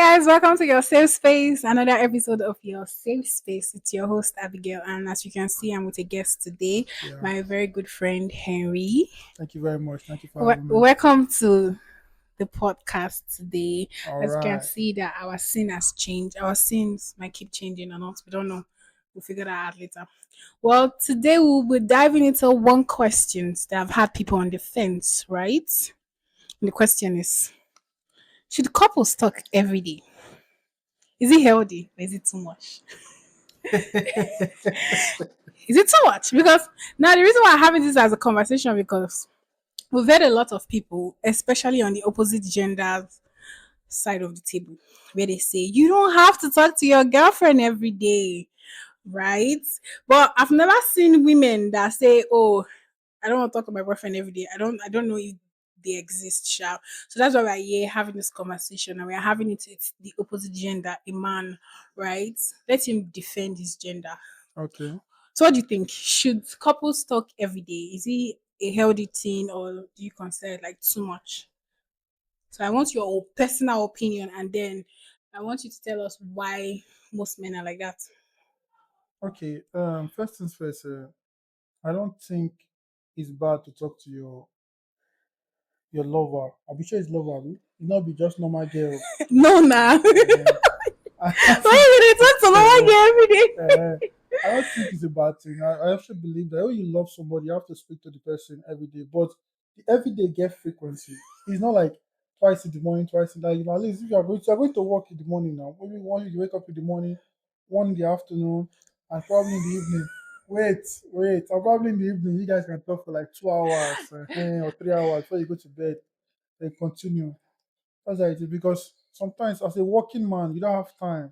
guys, welcome to your safe space, another episode of your safe space. It's your host Abigail, and as you can see, I'm with a guest today, Yeah. my very good friend Henry. Thank you very much. Thank you for having me. Welcome to the podcast today. All As you can right. see, that our scene has changed. Our scenes might keep changing or not. We don't know. We'll figure that out later. Well, today we'll be diving into one question that I've had people on the fence, right? And the question is: should couples talk every day? Is it healthy or is it too much? Is it too much? Because now the reason why I'm having this as a conversation because we've heard a lot of people, especially on the opposite gender side of the table, where they say you don't have to talk to your girlfriend every day, right? But I've never seen women that say, "Oh, I don't want to talk to my boyfriend every day." I don't know if they exist, shall. So that's why we're here having this conversation and we're having it with the opposite gender, a man, right? Let him defend his gender. Okay. So what do you think? Should couples talk every day? Is it a healthy thing or do you consider it like too much? So I want your personal opinion and then I want you to tell us why most men are like that. Okay. First things first. I don't think it's bad to talk to your lover. I'll be sure it's lover. It not be just normal girl. No, nah. I don't Why think. you gonna talk to Mama girl every day? uh, I don't think it's a bad thing. I actually believe that when you love somebody, you have to speak to the person every day. But the everyday get frequency. It's not like twice in the morning, twice in the at least if you are going to work in the morning now, maybe one you wake up in the morning, one in the afternoon, and probably in the evening. Wait, and probably in the evening you guys can talk for like 2 hours or 3 hours before you go to bed. Then continue. That's how it is because sometimes as a working man, you don't have time.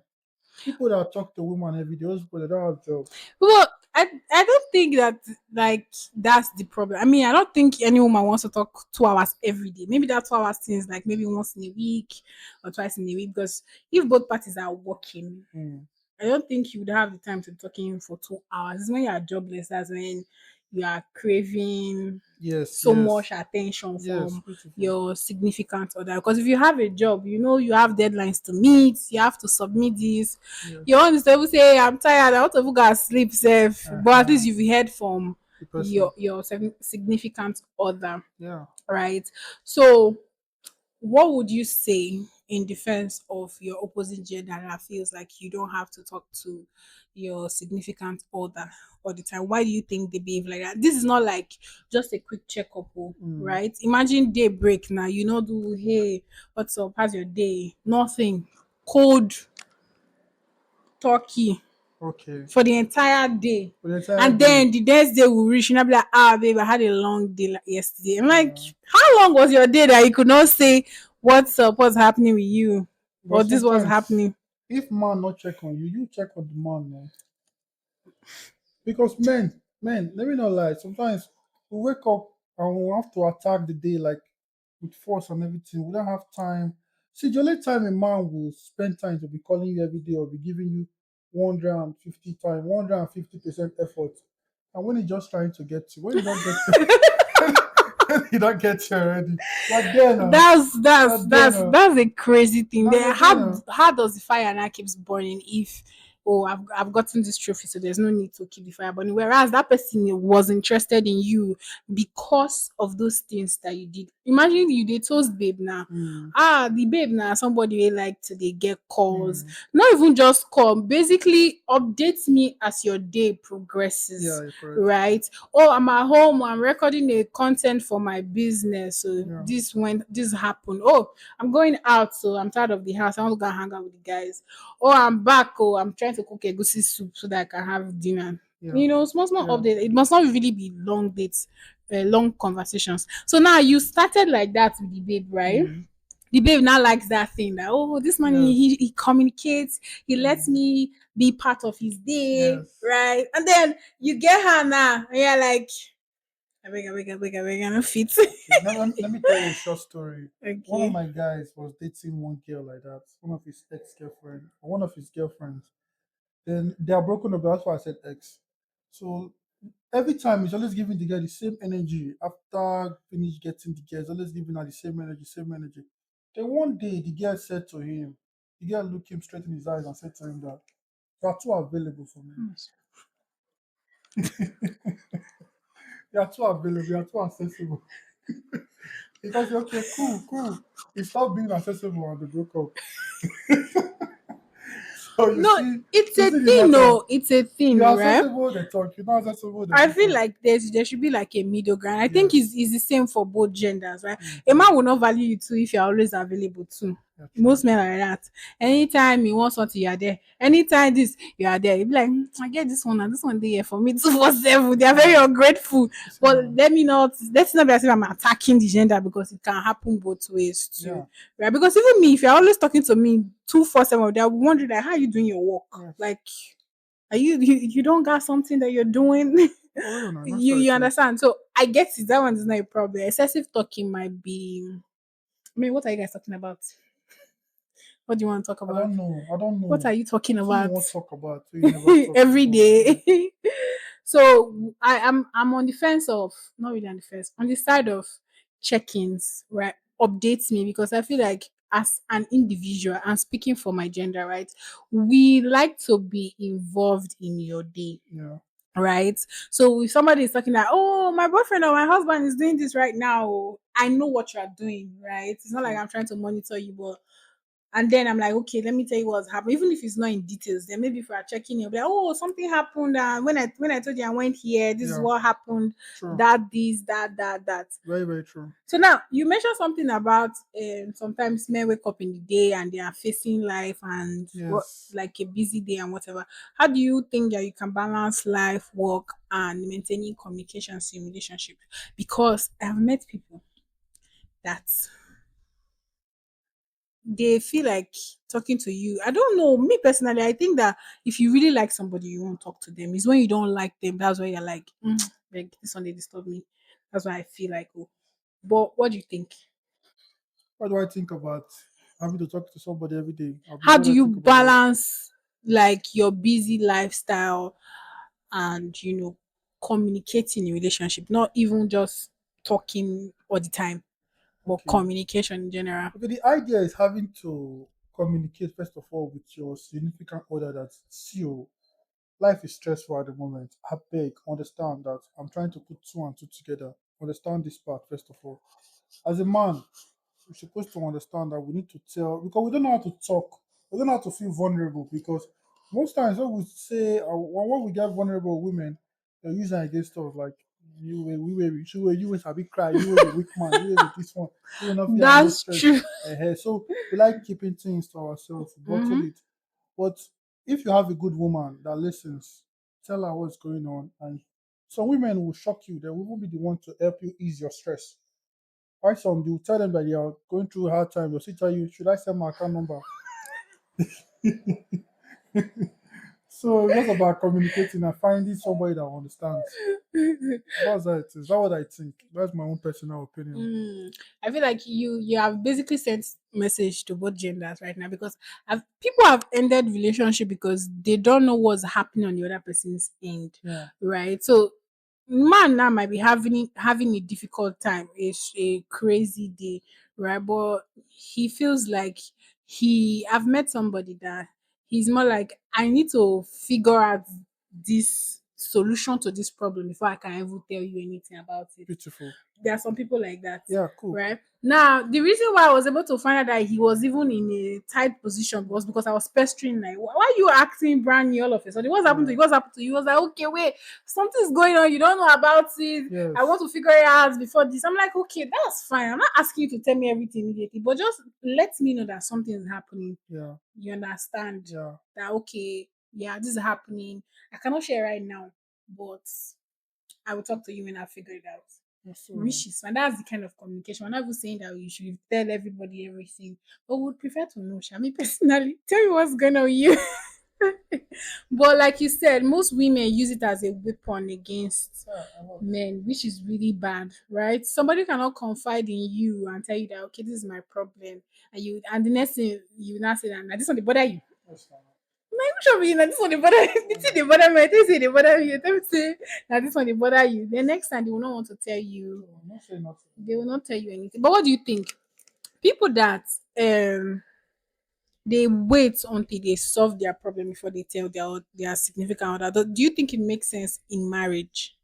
People that talk to women every day, those people that don't have job. Well, I don't think that like that's the problem. I mean, I don't think any woman wants to talk 2 hours every day. Maybe that 2 hours thing is like maybe once in a week or twice in a week. Because if both parties are working, Mm. I don't think you would have the time to be talking for 2 hours. It's when you are jobless, that's when you are craving Yes, so yes, much attention yes, from beautiful. your significant other. Because if you have a job, you know you have deadlines to meet, you have to submit this. You Yes. want to say, "Say, I'm tired, I want to go and sleep safe." But at Uh-huh. least you've heard from The person. your significant other, Yeah. right? So what would you say in defense of your opposite gender that feels like you don't have to talk to your significant other all the time? Why do you think they behave like that? This is not like just a quick checkup, oh, Mm. right? Imagine day break now. You know, do hey, what's up? How's your day? Nothing. Cold turkey Okay. for the entire day. For the entire And day. then the next day will reach and I'll be like, ah, babe, I had a long day yesterday. I'm like, Uh, how long was your day that you could not say what's up, what's happening with you? but Or this was sometimes, happening. if man not check on you, you check on the man, man. Because men, let me not lie. Sometimes we wake up and we have to attack the day like with force and everything. We don't have time. See, the only time a man will spend time to be calling you every day or be giving you 150 time, 150% effort. And when he's just trying to get you, when you don't get you, you don't get you already. You're there now. That's that's You're there that's now. that's a crazy thing. Now Then you're there now. how does the fire now keeps burning if oh I've gotten this trophy so there's no need to keep the fire burning. Whereas that person was interested in you because of those things that you did. Imagine you did toast babe now. Mm, Ah, the babe now somebody we like to they get calls. mm. Not even just call, basically updates me as your day progresses. Yeah, you're correct. Right? Oh, I'm at home, I'm recording a content for my business. So Yeah. this happened. Oh, I'm going out, so I'm tired of the house. I want to go and hang out with the guys. Oh, I'm back. Oh, I'm trying to cook a goosey soup so that I can have dinner. Yeah. You know, small Yeah. update. It must not really be long dates, long conversations. So now you started like that with the babe, right? Mm, The babe now likes that thing that oh this man yes. he communicates, he lets Mm, me be part of his day, yes. right? And then you get her now and you're like I don't fit. Okay. Now let me tell you a short story. One of Okay. my guys was dating one girl like that, one of his ex-girlfriend, or one of his girlfriends. Then they are broken up. That's why I said ex. So every time he's always giving the girl the same energy. After finish getting the girl, he's always giving her the same energy, same energy. Then one day the girl said to him, the girl looked him straight in his eyes and said to him that you are too available for me. You are too available, you are too accessible. Because okay, cool, cool. He stopped being accessible and they broke up. So No, it's you a see the thing. matter. No, it's a thing, You're right? accessible, they talk. You're not accessible, they I don't feel talk. like there should be like a middle ground. I think Yes. it's the same for both genders, right? A Mm-hmm. man will not value you too if you're always available too. Yeah, true. Most men are like that. Anytime he wants something, you are there. Anytime this, you are there. You be like, I get this one and this one there for me 247. They are very Yeah. ungrateful. You see But now. let's not be as if I'm attacking the gender because it can happen both ways too. Yeah. Right? Because even me, if you're always talking to me 247, they'll be wondering like how are you doing your work? Yes. Like are you don't got something that you're doing? For real now, that's you what I you think. understand? So I get it. That one is not a problem. Excessive talking might be. I mean, what are you guys talking about? What do you want to talk I about? don't know. I don't What know. are you talking What you about? want to talk about? So you never talk Every before. Yeah. day. So I'm on the fence of not really on the fence on the side of check-ins, right? Updates me because I feel like as an individual, and speaking for my gender, right? We like to be involved in your day, Yeah. right? So if somebody is talking like, oh, my boyfriend or my husband is doing this right now, I know what you are doing, right? It's not like True. I'm trying to monitor you, but and then I'm like, okay, let me tell you what's happened. Even if it's not in details, then maybe if we are checking, you'll be like, oh, something happened. When I told you I went here, this is Yeah. what happened. True. That this that. Very, very true. So now you mentioned something about sometimes men wake up in the day and they are facing life and what Yes. like a busy day and whatever. How do you think that you can balance life, work, and maintaining communications in relationship? Because I've met people that they feel like talking to you. I don't know. Me personally, I think that if you really like somebody, you won't talk to them. It's when you don't like them, that's why you're like this one they disturb me. That's why I feel like oh. But what do you think? What do I think about having to talk to somebody every day? How What do do I you think about that? balance like your busy lifestyle and communicating in relationship, not even just talking all the time, but Okay. communication in general. Okay, the idea is having to communicate first of all with your significant other that see you. Life is stressful at the moment. I beg, understand that I'm trying to put two and two together. Understand this part first of all. As a man, we're supposed to understand that we need to tell because we don't know how to talk. We don't know how to feel vulnerable because most times when we say when we get vulnerable women, they use it against us like you were a big cry, you were the weak man, you were this one, you will not fear handle That's stress. true. So we like keeping things to ourselves, bottle Hmm. it. But if you have a good woman that listens, tell her what's going on, and some women will shock you. They will be the one to help you ease your stress. Why some you tell them that they are going through a hard time, they'll still tell you, should I send my account number? So it's just about communicating and finding somebody that understands. That's how it is. That's what I think. That's my own personal opinion. I feel like you have basically sent message to both genders right now because people have ended relationship because they don't know what's happening on the other person's end, Yeah. right? So man now might be having a difficult time, a crazy day, right? But he feels like he I've met somebody that he's more like I need to figure out this solution to this problem before I can even tell you anything about it. Beautiful. There are some people like that, Yeah, cool. right? Now, the reason why I was able to find out that he was even in a tight position was because I was pestering like, why are you acting brand new all of a sudden? What's happened to Yeah. you? What's happened to you? He was like, okay, wait, something's going on. You don't know about it. I want Yes. to figure it out before this. I'm like, okay, that's fine. I'm not asking you to tell me everything immediately, but just let me know that something is happening. Yeah. You understand Yeah. that, okay, yeah, this is happening. I cannot share right now, but I will talk to you when I figure it out. That's so Which is fine. That's the kind of communication. We're not even saying that you should tell everybody everything, but we would prefer to know. Shami, personally, tell me what's going on with you. But like you said, most women use it as a weapon against yeah, a lot. men, which is really bad, right? Somebody cannot confide in you and tell you that okay, this is my problem, and the next thing you now say that "Nah, this one they bother you. Yes, ma'am. My which of you now this one they bother you. This thing they bother me. This thing they bother you. Tell me say now this one they bother you. The next time they will not want to tell you. So I'm not saying nothing. They will not tell you anything. But what do you think? People that um they wait until they solve their problem before they tell their significant other. Do you think it makes sense in marriage?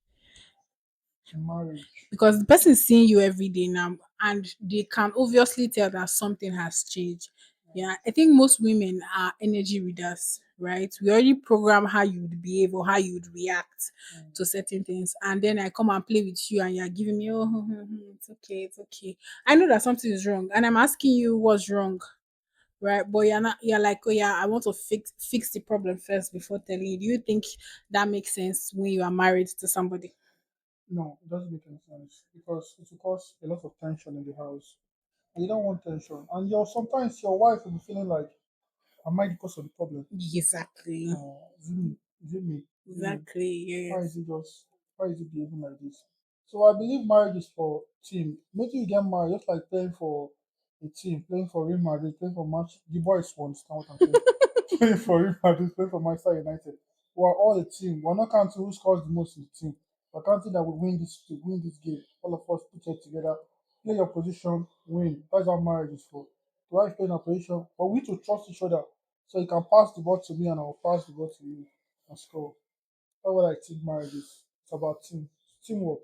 in marriage. Because the person is seeing you every day now and they can obviously tell that something has changed. Yeah, I think most women are energy readers, right? We already program how you would behave or how you would react Mm. to certain things, and then I come and play with you and you're giving me, oh, it's okay, it's okay. I know that something is wrong and I'm asking you what's wrong, right? But you're not, you're like, oh yeah, I want to fix the problem first before telling you. Do you think that makes sense when you are married to somebody? No, it doesn't make any sense because it will cause a lot of tension in the house. And you don't want tension. And sometimes your wife will be feeling like, am I the cause of the problem? Exactly. Is it me? Is it me? Is it me? Exactly. Why is Yes. it just why is it behaving like this? So I believe marriage is for team. Making you get married just like playing for a team, playing for Real Madrid, playing for match the boys won't understand what I'm saying. Playing for Real Madrid, playing for Manchester United. We're all a team. We're not counting who scores the most in the team. We're counting that we win this game. All of us put it together, play your position, win. That's how marriage is for. The wife playing her position, but we need to trust each other. So you can pass the ball to me and I'll pass the ball to you and score. That's what I think marriage is. It's about teamwork.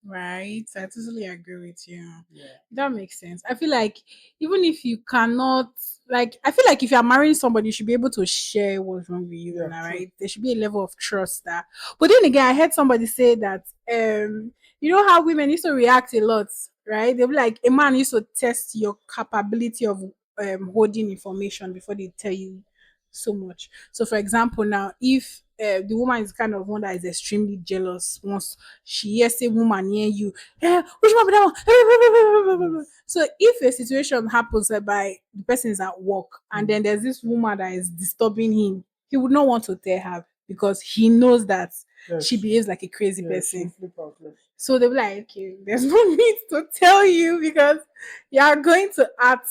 Right. I totally agree with you. Yeah, That makes sense. I feel like even if you cannot, like, I feel like if you're marrying somebody, you should be able to share what's wrong with you, yeah, now, true. right? There should be a level of trust that. But then again, I heard somebody say that, you know how women used to react a lot, right? They'll be like, a man used to test your capability of holding information before they tell you so much. So, for example, now if the woman is kind of one that is extremely jealous, once she hears a woman near you, which one be that one? Yes, So if a situation happens whereby the person is at work and mm, then there's this woman that is disturbing him, he would not want to tell her because he knows that she yes, behaves like a crazy yeah. She'll person. flip out. Yes, So they'll be like, okay, there's no need to tell you because you are going to act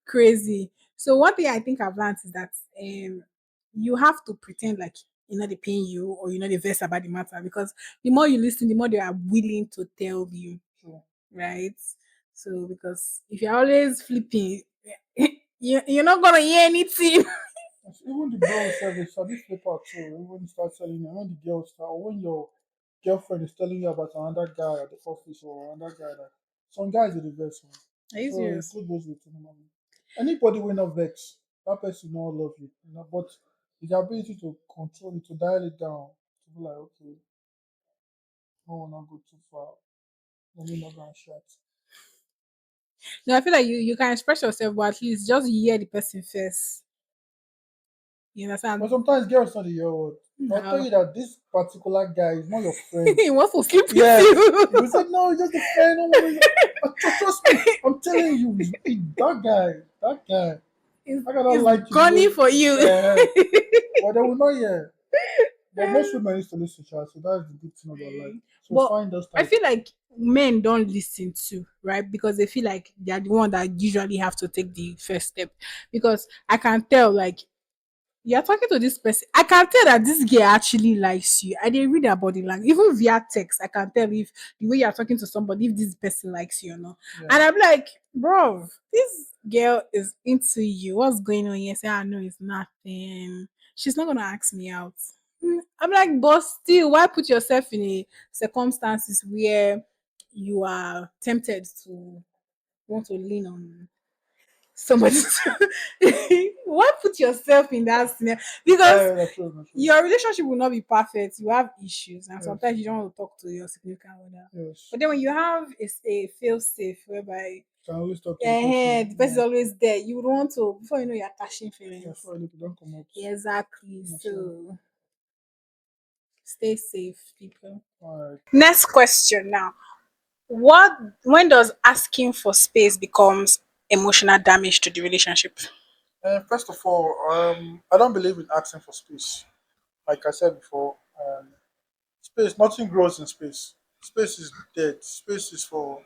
crazy. So one thing I think I've learned is that you have to pretend like you know they paying you or you know the verse about the matter because the more you listen, the more they are willing to tell you, true. right? So because if you're always flipping, you're not gonna hear anything. Yes, even the bros have a sabi flip out too. Even when you start telling you, when the girls start, or when your girlfriend is telling you about another guy at the office or another guy that some guys are the best one. Are you So it serious? goes with it. Anybody will not vex. That person will not love you. But the ability to control it, to dial it down, to be like, okay, no one not go too far. Let me not go and shout. No, I feel like you can express yourself, but at least just hear the person first. You But understand? sometimes girls not the your word. They'll tell No. you that this particular guy is not your friend. He wants to sleep with Yes. you. You will say, no, he's just a friend. Don't worry. Trust me. I'm telling you, that guy, It's, that guy don't it's like you the gunny way. for you. Uh, but they will not hear. But most women used to listen, child. So that's the good thing about life. So But find those I type. feel like men don't listen to, right? Because they feel like they're the one that usually have to take the first step. Because I can tell, like, you're talking to this person. I can tell that this girl actually likes you. I didn't read her body language. Even via text, I can tell if the way you're talking to somebody, if this person likes you or not. Yeah. And I'm like, bro, this girl is into you. What's going on here? Say, I know it's nothing. She's not gonna ask me out. I'm like, but still, why put yourself in a circumstances where you are tempted to want to lean on somebody? Why put yourself in that scenario? Because That's true. That's true. your relationship will not be perfect. You have issues, and Yes. sometimes you don't want to talk to your significant other. Yes. But then when you have a fail safe whereby Can always talk to the person. the person is Yeah. always there, you would want to before you know you're catching Yeah. feelings. For a little, don't come out. Exactly. Yeah, so, So stay safe, people. all right. Next question now. What when does asking for space becomes emotional damage to the relationship? First of all, I don't believe in asking for space. Like I said before, space, nothing grows in space. Space is dead. Space is for.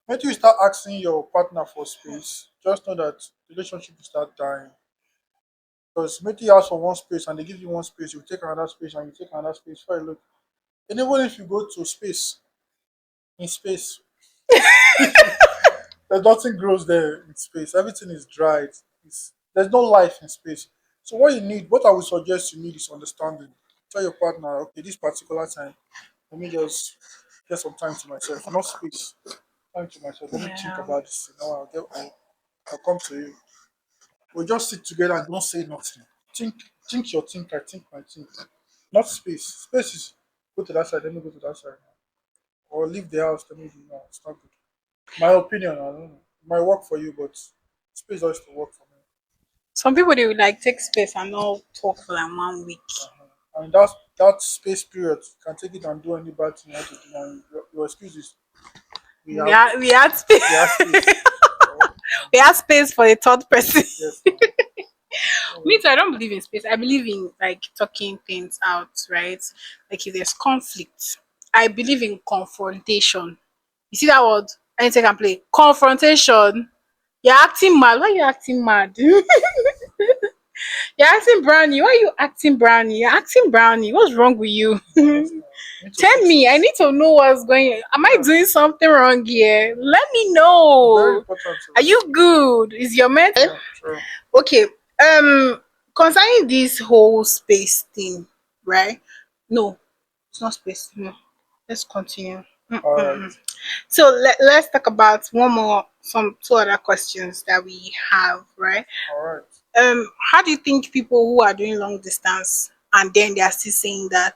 When you start asking your partner for space, just know that the relationship will start dying. Because maybe you ask for one space and they give you one space, you take another space and you take another space. For look, and even if you go to space, in space, there's nothing grows there in space. Everything is dried. There's no life in space. So what you need, what I would suggest you need is understanding. Tell your partner, okay, this particular time, let me just get some time to myself, not space. Time to myself. Let me think Yeah. about this. I'll come to you. We'll just sit together and don't say nothing. Think think your think, I think my think. Not space. Space is go to that side, let me go to that side. Or leave the house, let me do no, it's not good. My opinion, I don't know. It might work for you, but space has to work for me. Some people they would like take space and not talk for like 1 week. And that space period you can take it and do any bad thing you want to do. And your excuse is we have We had space. we have space. Oh, We have space for a third person. yes, no. Me too, I don't believe in space. I believe in like talking things out, right? Like if there's conflict, I believe in confrontation. You see that word? Anything can play. Confrontation. You're acting mad. Why are you acting mad? You're acting brownie. Why are you acting brownie? You're acting brownie. What's wrong with you? Yes, no. You need to Tell fix me. I it. need to know what's going on. Am I Yeah, doing something wrong here? Let me very know. important Are to you good? Is your mental yeah, true. okay? Concerning this whole space thing, right? No, it's not space. No, let's continue. All right, So let's talk about one more, some two other questions that we have, right? all right. How do you think people who are doing long distance and then they are still saying that,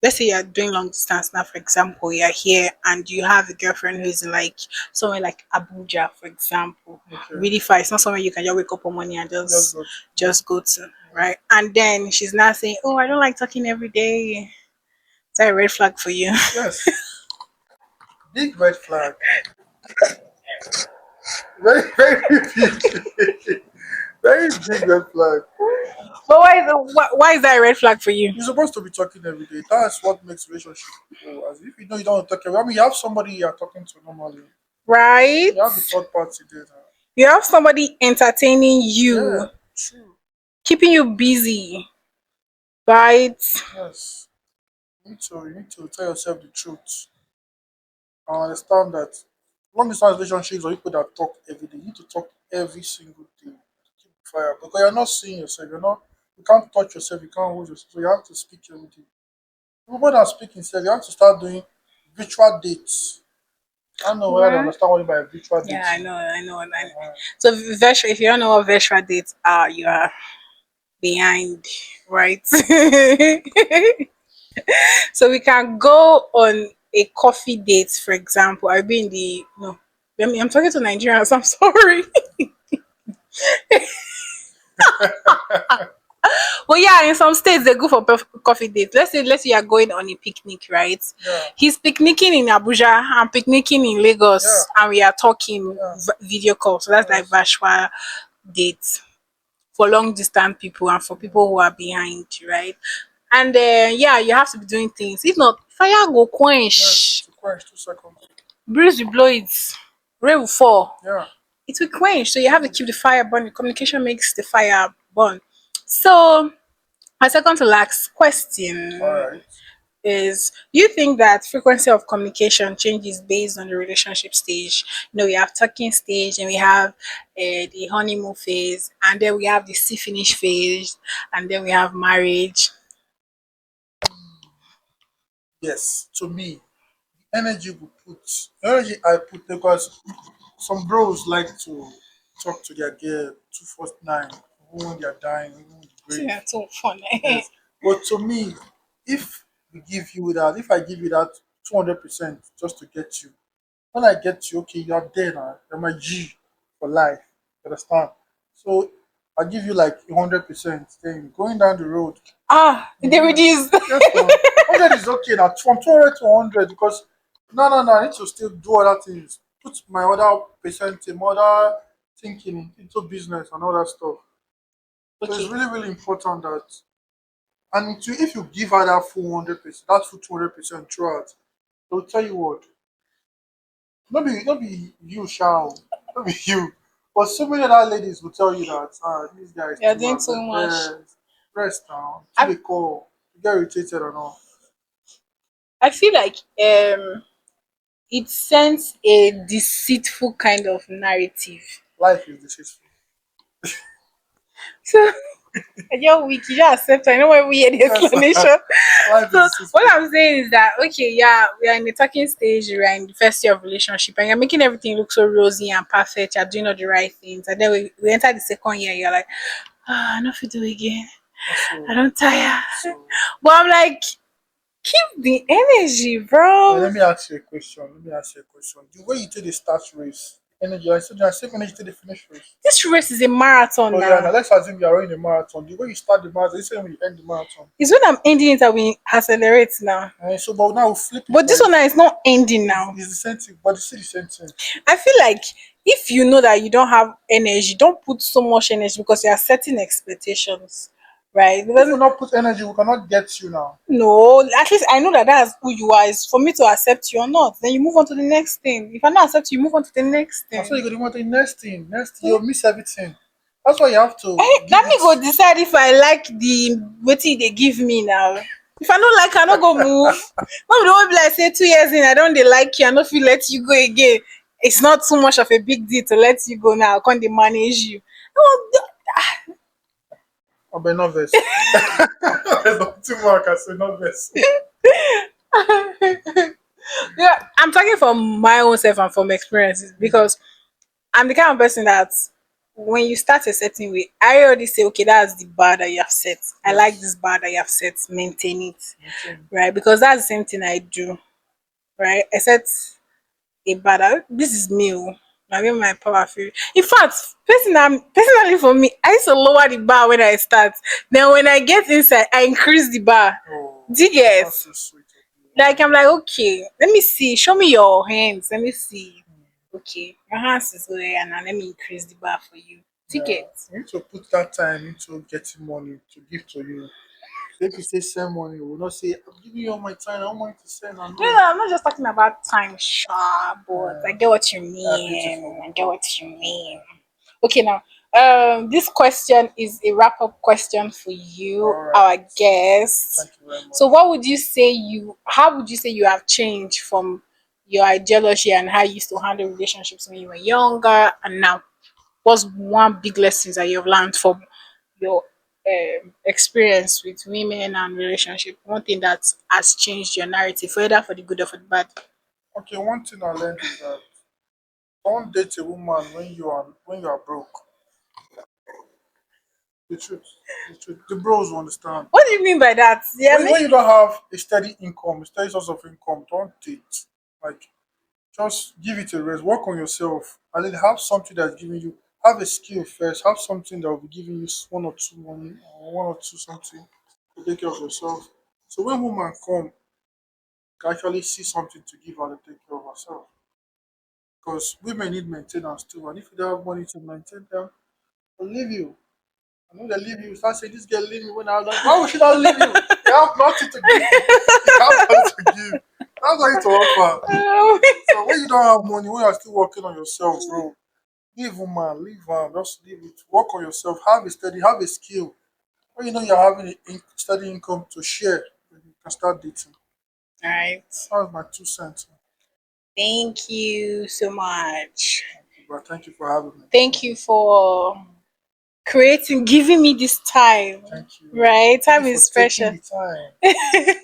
let's say you're doing long distance now, for example, you're here and you have a girlfriend who's in like somewhere like Abuja, for example, Okay. really far. It's not somewhere you can just wake up one morning and Just just go. just go to, right? And then she's not saying, "Oh, I don't like talking every day." Is that a red flag for you? Yes, big red flag. Very, very big, very big red flag. But why is that a red flag for you? You're supposed to be talking every day. That's what makes relationship go. As if you know you don't talk every. I mean, you have somebody you're talking to normally. Right? You have the third party there. Now. You have somebody entertaining Yeah, you, true. keeping you busy, right? Yes. You need to tell yourself the truth. I understand that long distance relationships or people that talk every day, you need to talk every single day. Keep fire because you're not seeing yourself. You can't touch yourself. You can't hold yourself. So you have to speak every day. People that speak instead, you have to start doing virtual dates. I don't know whether they Right? understand what you mean by virtual Yeah, dates. I know. Uh-huh. So virtual, if you don't know what virtual dates are, you are behind, right? So we can go on a coffee date, for example. I'll be in the no. I'm talking to Nigerians. I'm sorry. Well, yeah, in some states they go for coffee dates. Let's say you are going on a picnic, right? Yeah, He's picnicking in Abuja, I'm picnicking in yeah, Lagos, and we are talking yeah. video call. So that's like Yes. virtual dates for long distance people and for people who are behind, right? And yeah, you have to be doing things. If not, fire go Yes. quench, To quench 2 seconds. breeze will blow it, rain will fall, Yeah. it will quench. So you have to keep the fire burning. Communication makes the fire burn. So my second to last All question right. is, you think that frequency of communication changes based on the relationship stage? We have talking stage, and we have the honeymoon phase, and then we have the see finish phase, and then we have marriage. Yes. To me, energy I put because some bros like to talk to their girl 249, even when they're dying, even in the See, grave. that's so fun. Yes. But to me, if I give you that 200% just to get you, when I get you, okay, you're there now. You're my G for life. You understand? So I give you like 100%. Then going down the road, They reduce. yes, no, 100 is okay now. From 200 to 100 because no, I need to still do other things. Put my other percent, my other thinking into business and all that stuff. So it's Okay. really, really important that, and if you give her that full 100%, that full 200% throughout, they'll tell you what. Not be you, shall not be you. But so many other ladies will tell you that this guy is You're too doing much. too much. Rest now. To I the call. You get irritated or not. I feel like it sends a deceitful kind of narrative. Life is deceitful. So you're weak, you just accept. I know why we hear the Yes, explanation. life So is what system. I'm saying is that okay, yeah, we are in the talking stage, we are in the first year of relationship, and you're making everything look so rosy and perfect. You're doing all the right things, and then we enter the second year. You're like, I don't feel do it again. I So, don't tire. so But I'm like, keep the energy, bro. let me ask you a question. Let me ask you a question. The way you take the start race, energy, I said, I same energy to the finish race. This race is a marathon Oh yeah, now now. let's assume you are running a marathon. The way you start the marathon, you say when you end the marathon. It's when I'm ending it that we accelerate now. So, but now we'll flip it But now. this one now is not ending now. It's the same thing, but it's still the same thing. I feel like if you know that you don't have energy, don't put so much energy because you are setting expectations, right? If we Because not put energy, we cannot get you now. no, at least I know that that's who you are. Is for me to accept you or not. Then you move on to the next thing. If I not accept you, move on to the next And so thing. you're gonna want the next thing. Next thing, you'll miss everything. That's why you have to Let give me it. go decide if I like the wetin they give me now. If I don't like, I no go move. No, the one be like say 2 years in, I don't they like you, I no feel let you go again. It's not too much of a big deal to let you go now. Can't they manage you? No, I'll be nervous. There's nothing more I can say, nervous. yeah, I'm talking from my own self and from experiences because I'm the kind of person that when you start a certain way, I already say, okay, that's the bar that you have set. I like Yes. this bar that you have set. Maintain it, Nothing. right? Because that's the same thing I do, right? I set a bar. This is me. Oh. I mean, my power feel. In fact, personally for me, I used to lower the bar when I start. Then when I get inside, I increase the bar. Oh, Do you get? that's so sweet of you. Like I'm like, okay, let me see. Show me your hands. Let me see. Okay, your hands is there, and now let me increase the bar for you. Yeah. Ticket. You need to put that time into getting money to give to you. So if you say send money, we will not say, I'm giving you all my time, I don't want you to send and No, no. no, I'm not just talking about time, sure, but I get what you Beautiful. mean. I get what you mean. Okay, now, this question is a wrap up question for you, All right. our guest. Thank you very So, much. what would you say how would you say you have changed from your ideology and how you used to handle relationships when you were younger and now? What's one big lesson that you've learned from your experience with women and relationship? One thing that has changed your narrative, whether for the good or for the bad. Okay, one thing I learned is that don't date a woman when you are broke. The truth. The truth. The bros will understand. What do you mean by that? Yeah, When you don't have a steady income, a steady source of income, don't date. Like just give it a rest. Work on yourself, and then have something that's giving you. Have a skill first. Have something that will be giving you one or two money, or one or two something to take care of yourself. So when woman come, you can actually see something to give her to take care of herself. Because women need maintenance too, and if you don't have money to maintain them, they'll leave you. And when they leave you, you start saying, "This girl leave me when I was like, why would she not leave you? You have nothing to give. You have nothing to give. That's nothing to offer." So when you don't have money, when you're still working on yourself, bro, leave woman, leave her, just leave it. Work on yourself, have a skill. When you know you're having a steady income to share, then you can start dating. All right. That's my 2 cents. Thank you so much. But thank you for having me. Thank you for giving me this time. Thank you. Right? Thank you Time for is taking precious. the time.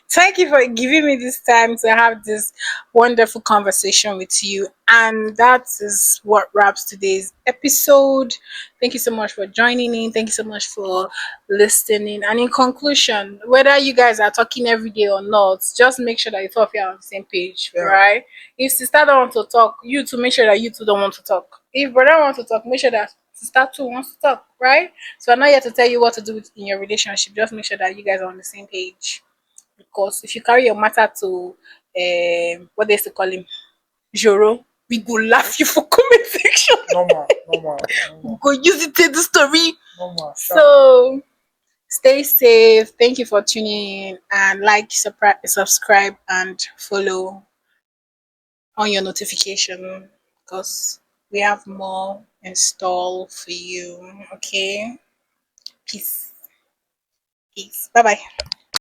Thank you for giving me this time to have this wonderful conversation with you. And that is what wraps today's episode. Thank you so much for joining in. Thank you so much for listening. And in conclusion, whether you guys are talking every day or not, just make sure that you two of you are on the same page, Yeah. right? If sister don't want to talk, you two make sure that you two don't want to talk. If brother wants to talk, make sure that sister too wants to talk, right? So I'm not here to tell you what to do in your relationship. Just make sure that you guys are on the same page. Because if you carry your matter to what they used to call him, Joro, we go laugh you for comment section. Normal, normal, We normal, go use it in the story. normal. Sharp. So stay safe. Thank you for tuning in and subscribe and follow on your notification because we have more install for you. Okay. Peace. Peace. Bye bye.